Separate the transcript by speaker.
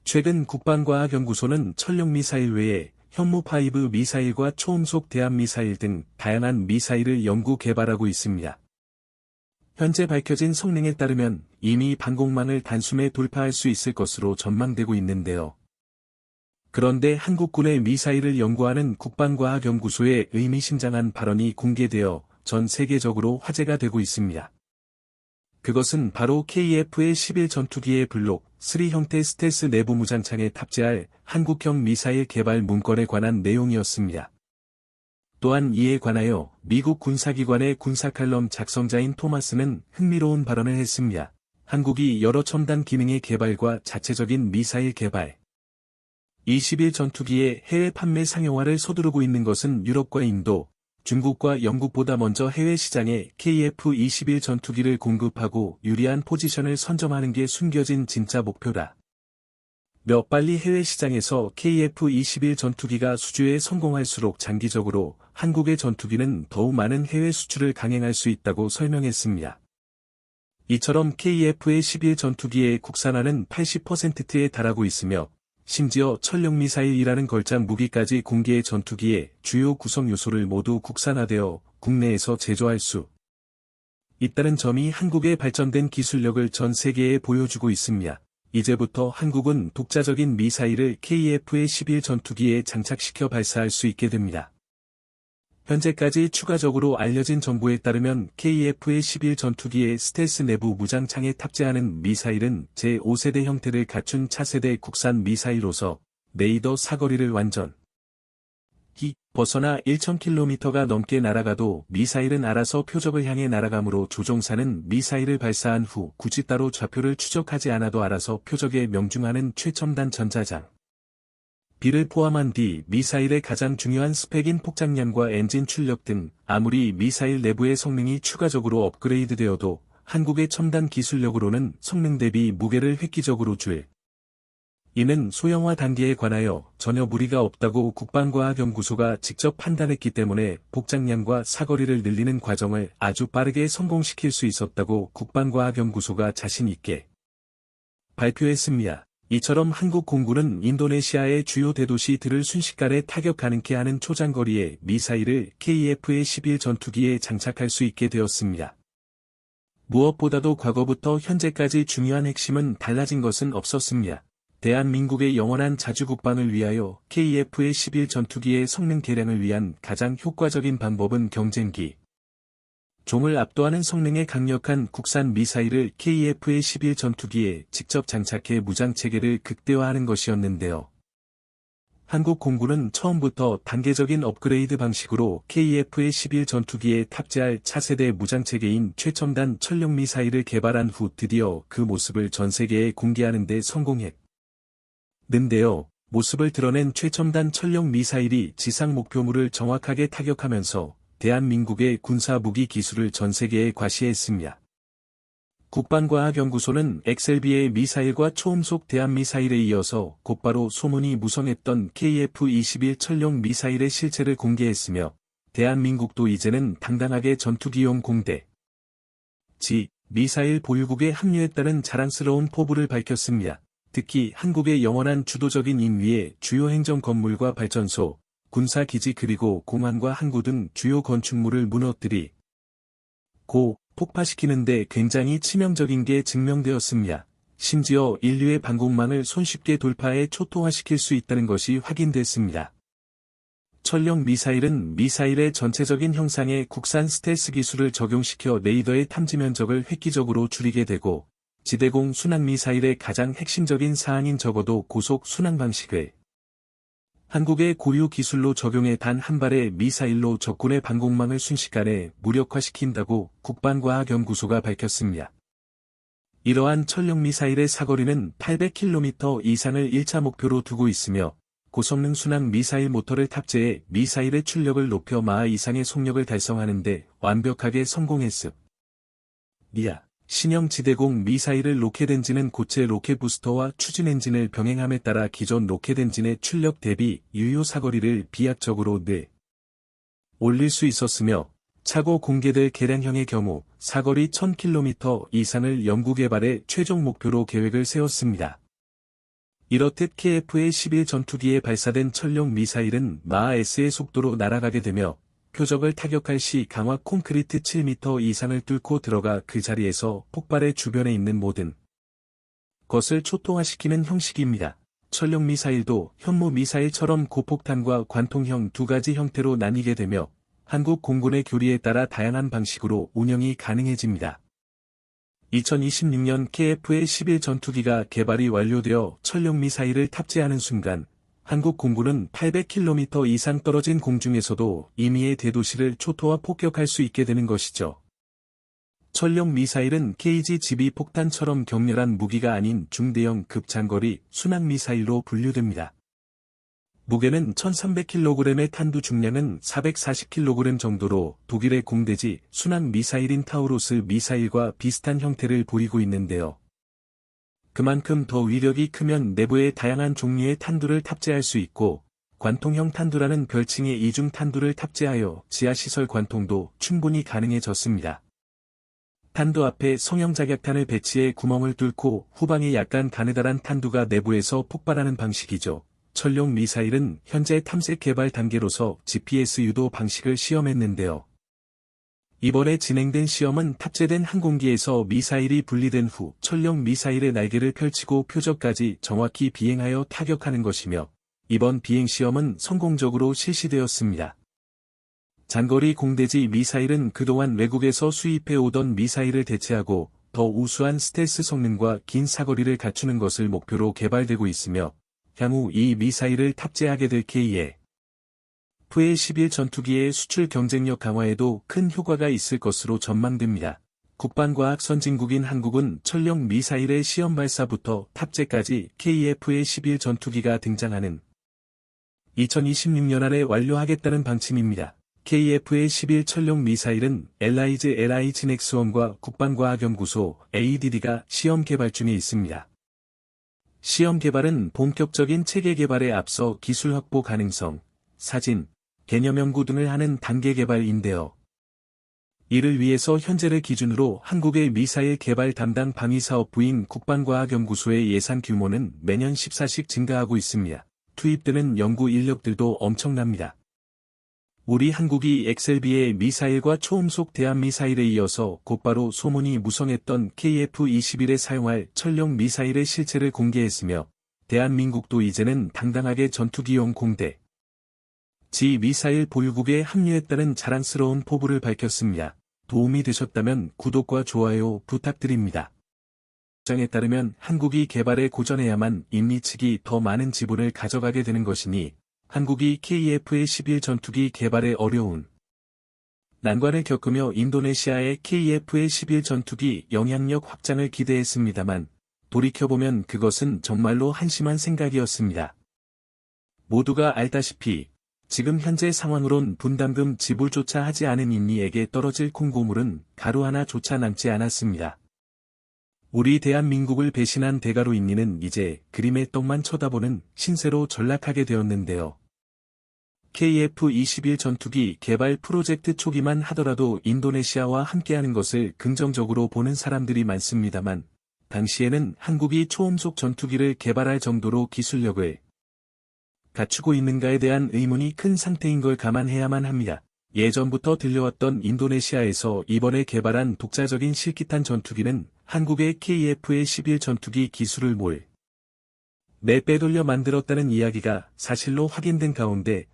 Speaker 1: 최근 국방과학연구소는 천룡미사일 외에 현무5 미사일과 초음속 대함미사일 등 다양한 미사일을 연구 개발하고 있습니다. 현재 밝혀진 성능에 따르면 이미 방공망을 단숨에 돌파할 수 있을 것으로 전망되고 있는데요. 그런데 한국군의 미사일을 연구하는 국방과학연구소의 의미심장한 발언이 공개되어 전 세계적으로 화제가 되고 있습니다. 그것은 바로 KF-11 전투기의 블록 3 형태 스텔스 내부 무장창에 탑재할 한국형 미사일 개발 문건에 관한 내용이었습니다. 또한 이에 관하여 미국 군사기관의 군사칼럼 작성자인 토마스는 흥미로운 발언을 했습니다. 한국이 여러 첨단 기능의 개발과 자체적인 미사일 개발, 21 전투기의 해외 판매 상용화를 서두르고 있는 것은 유럽과 인도, 중국과 영국보다 먼저 해외 시장에 KF-21 전투기를 공급하고 유리한 포지션을 선점하는 게 숨겨진 진짜 목표다. 빨리 해외 시장에서 KF-21 전투기가 수주에 성공할수록 장기적으로 한국의 전투기는 더욱 많은 해외 수출을 강행할 수 있다고 설명했습니다. 이처럼 KF-11 전투기의 국산화는 80%에 달하고 있으며 심지어 천룡미사일이라는 걸작 무기까지 공개의 전투기의 주요 구성 요소를 모두 국산화되어 국내에서 제조할 수 있다는 점이 한국의 발전된 기술력을 전 세계에 보여주고 있습니다. 이제부터 한국은 독자적인 미사일을 KF-11 전투기에 장착시켜 발사할 수 있게 됩니다. 현재까지 추가적으로 알려진 정보에 따르면 KF-11 전투기의 스텔스 내부 무장창에 탑재하는 미사일은 제5세대 형태를 갖춘 차세대 국산 미사일로서 레이더 사거리를 완전히 벗어나 1000km가 넘게 날아가도 미사일은 알아서 표적을 향해 날아가므로 조종사는 미사일을 발사한 후 굳이 따로 좌표를 추적하지 않아도 알아서 표적에 명중하는 최첨단 전자장 비를 포함한 뒤 미사일의 가장 중요한 스펙인 폭장량과 엔진 출력 등 아무리 미사일 내부의 성능이 추가적으로 업그레이드되어도 한국의 첨단 기술력으로는 성능 대비 무게를 획기적으로 줄 이는 소형화 단계에 관하여 전혀 무리가 없다고 국방과학연구소가 직접 판단했기 때문에 복장량과 사거리를 늘리는 과정을 아주 빠르게 성공시킬 수 있었다고 국방과학연구소가 자신 있게 발표했습니다. 이처럼 한국 공군은 인도네시아의 주요 대도시들을 순식간에 타격 가능케 하는 초장거리의 미사일을 KF-11 전투기에 장착할 수 있게 되었습니다. 무엇보다도 과거부터 현재까지 중요한 핵심은 달라진 것은 없었습니다. 대한민국의 영원한 자주국방을 위하여 KF-11 전투기의 성능 개량을 위한 가장 효과적인 방법은 경쟁기 종을 압도하는 성능의 강력한 국산 미사일을 KF-11 전투기에 직접 장착해 무장체계를 극대화하는 것이었는데요. 한국 공군은 처음부터 단계적인 업그레이드 방식으로 KF-11 전투기에 탑재할 차세대 무장체계인 최첨단 천룡미사일을 개발한 후 드디어 그 모습을 전 세계에 공개하는 데 성공했는데요. 모습을 드러낸 최첨단 천룡미사일이 지상 목표물을 정확하게 타격하면서 대한민국의 군사 무기 기술을 전 세계에 과시했습니다. 국방과학연구소는 XLB의 미사일과 초음속 대함미사일에 이어서 곧바로 소문이 무성했던 KF-21 천룡 미사일의 실체를 공개했으며 대한민국도 이제는 당당하게 전투기용 공대 미사일 보유국에 합류했다는 자랑스러운 포부를 밝혔습니다. 특히 한국의 영원한 주도적인 임위에 주요 행정 건물과 발전소, 군사기지 그리고 공항과 항구 등 주요 건축물을 무너뜨리고 폭파시키는 데 굉장히 치명적인 게 증명되었습니다. 심지어 인류의 방공망을 손쉽게 돌파해 초토화시킬 수 있다는 것이 확인됐습니다. 천룡 미사일은 미사일의 전체적인 형상에 국산 스텔스 기술을 적용시켜 레이더의 탐지 면적을 획기적으로 줄이게 되고 지대공 순항 미사일의 가장 핵심적인 사항인 적어도 고속 순항 방식을 한국의 고유 기술로 적용해 단 한 발의 미사일로 적군의 방공망을 순식간에 무력화시킨다고 국방과학연구소가 밝혔습니다. 이러한 천룡 미사일의 사거리는 800km 이상을 1차 목표로 두고 있으며 고성능 순항 미사일 모터를 탑재해 미사일의 출력을 높여 마하 이상의 속력을 달성하는 데 완벽하게 성공했습니다. 신형 지대공 미사일을 로켓 엔진은 고체 로켓 부스터와 추진 엔진을 병행함에 따라 기존 로켓 엔진의 출력 대비 유효 사거리를 비약적으로 올릴 수 있었으며 차고 공개될 개량형의 경우 사거리 1000km 0 0 0 k m 1000 km 이상을 연구 개발해 최종 목표로 계획을 세웠습니다. 이렇듯 KF-11 전투기에 발사된 천령 미사일은 마하 S의 속도로 날아가게 되며 표적을 타격할 시 강화 콘크리트 7m 이상을 뚫고 들어가 그 자리에서 폭발의 주변에 있는 모든 것을 초토화시키는 형식입니다. 천령 미사일도 현무 미사일처럼 고폭탄과 관통형 두 가지 형태로 나뉘게 되며 한국 공군의 교리에 따라 다양한 방식으로 운영이 가능해집니다. 2026년 KF-11 전투기가 개발이 완료되어 천령 미사일을 탑재하는 순간 한국 공군은 800km 이상 떨어진 공중에서도 임의의 대도시를 초토화 폭격할 수 있게 되는 것이죠. 천령 미사일은 KG-12 폭탄처럼 격렬한 무기가 아닌 중대형 급장거리 순항 미사일로 분류됩니다. 무게는 1300kg의 탄두 중량은 440kg 정도로 독일의 공대지 순항 미사일인 타우루스 미사일과 비슷한 형태를 보이고 있는데요. 그만큼 더 위력이 크면 내부에 다양한 종류의 탄두를 탑재할 수 있고 관통형 탄두라는 별칭의 이중 탄두를 탑재하여 지하시설 관통도 충분히 가능해졌습니다. 탄두 앞에 성형 자격탄을 배치해 구멍을 뚫고 후방에 약간 가느다란 탄두가 내부에서 폭발하는 방식이죠. 천령 미사일은 현재 탐색 개발 단계로서 GPS 유도 방식을 시험했는데요. 이번에 진행된 시험은 탑재된 항공기에서 미사일이 분리된 후 천령 미사일의 날개를 펼치고 표적까지 정확히 비행하여 타격하는 것이며 이번 비행시험은 성공적으로 실시되었습니다. 장거리 공대지 미사일은 그동안 외국에서 수입해 오던 미사일을 대체하고 더 우수한 스텔스 성능과 긴 사거리를 갖추는 것을 목표로 개발되고 있으며 향후 이 미사일을 탑재하게 될 KF-11 전투기의 수출 경쟁력 강화에도 큰 효과가 있을 것으로 전망됩니다. 국방과학 선진국인 한국은 천령 미사일의 시험 발사부터 탑재까지 KF-11 전투기가 등장하는 2026년 안에 완료하겠다는 방침입니다. KF-11 천령 미사일은 LIGNX1과 국방과학연구소 ADD가 시험 개발 중에 있습니다. 시험 개발은 본격적인 체계 개발에 앞서 기술 확보 가능성, 사진, 개념 연구 등을 하는 단계 개발인데요. 이를 위해서 현재를 기준으로 한국의 미사일 개발 담당 방위사업부인 국방과학연구소의 예산 규모는 매년 14씩 증가하고 있습니다. 투입되는 연구 인력들도 엄청납니다. 우리 한국이 XLB의 미사일과 초음속 대함미사일에 이어서 곧바로 소문이 무성했던 KF-21에 사용할 천령 미사일의 실체를 공개했으며 대한민국도 이제는 당당하게 전투기용 공대 지 미사일 보유국에 합류했다는 자랑스러운 포부를 밝혔습니다. 도움이 되셨다면 구독과 좋아요 부탁드립니다. 정에 따르면 한국이 개발에 고전해야만 인미 측이 더 많은 지분을 가져가게 되는 것이니 한국이 KF-11 전투기 개발에 어려운 난관을 겪으며 인도네시아의 KF-11 전투기 영향력 확장을 기대했습니다만 돌이켜보면 그것은 정말로 한심한 생각이었습니다. 모두가 알다시피 지금 현재 상황으론 분담금 지불조차 하지 않은 인미에게 떨어질 콩고물은 가루 하나조차 남지 않았습니다. 우리 대한민국을 배신한 대가로 인미는 이제 그림의 떡만 쳐다보는 신세로 전락하게 되었는데요. KF-21 전투기 개발 프로젝트 초기만 하더라도 인도네시아와 함께하는 것을 긍정적으로 보는 사람들이 많습니다만 당시에는 한국이 초음속 전투기를 개발할 정도로 기술력을 갖추고 있는가에 대한 의문이 큰 상태인 걸 감안해야만 합니다. 예전부터 들려왔던 인도네시아에서 이번에 개발한 독자적인 실기탄 전투기는 한국의 KF-11 전투기 기술을 빼돌려 만들었다는 이야기가 사실로 확인된 가운데